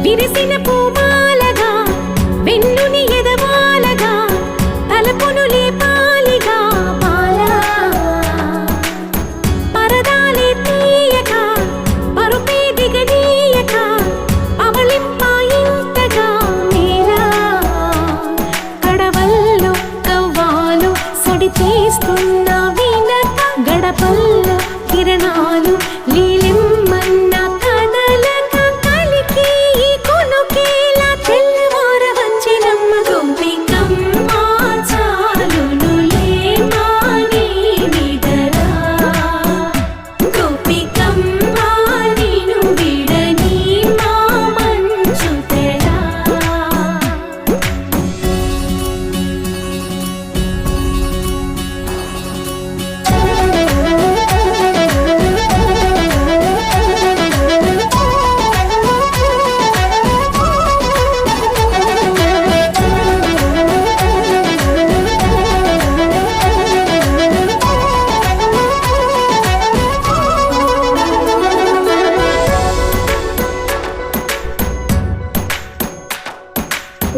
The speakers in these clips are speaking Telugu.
విరిసిన పూమాలగా వెన్నుని ఎదవాలగా తలపును లేపాలిగా బాలా పరదాలే తీయక పరుపే దిగనీయక అవలింపాయింతగా మీరా కడవల్లో కవ్వాలు సడి చేస్తున్న వినత గడపల్లో కిరణాలు లీలిమ్మన్న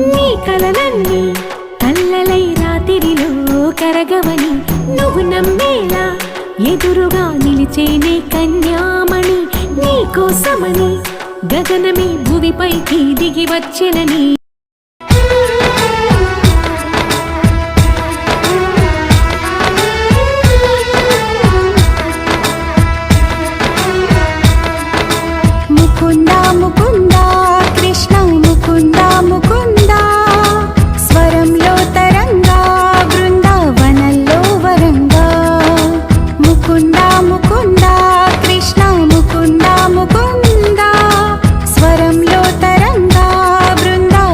నీ కలలన్నీ కల్లలై రాత్రిలో కరగవని నువ్వు నమ్మేలా ఎదురుగా నిలిచేనే కన్యామణి నీ కోసమని గగనమే భువిపైకి దిగి వచ్చెనని ముకుందా ముకుందా కృష్ణ ముకుందా ముకుందా స్వరంలో తరంగా బృందావనంలో వరంగా ముకుందా ముకుందా కృష్ణ ముకుందా ముకుందా స్వరంలో తరంగా బృందావనంలో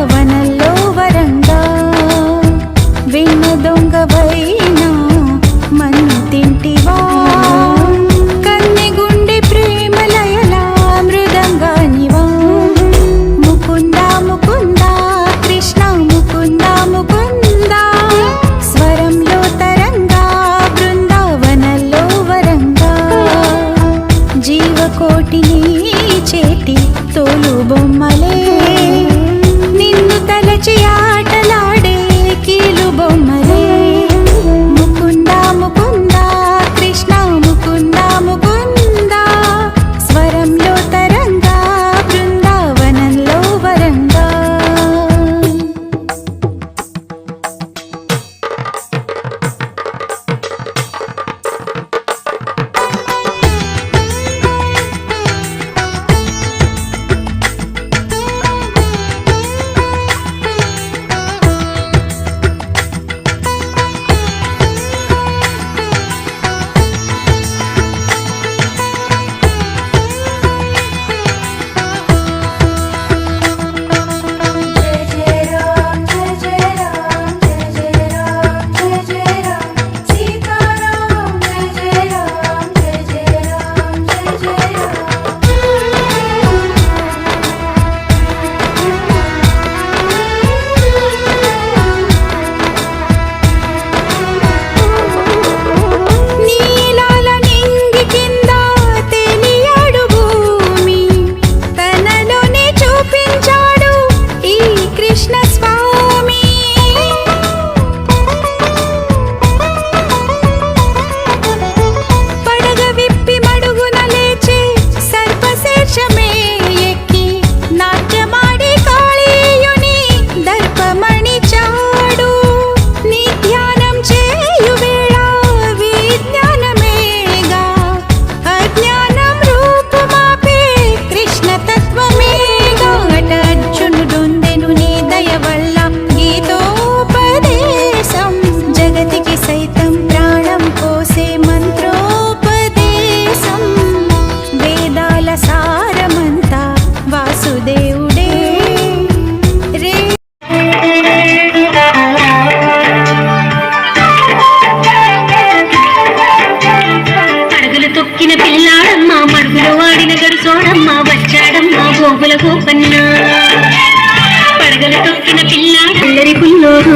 చూడమ్మా వచ్చాడమ్మా గోగుల గోపన్న పడగలు తొక్కిన పిల్ల పిల్లరి పుల్లోడు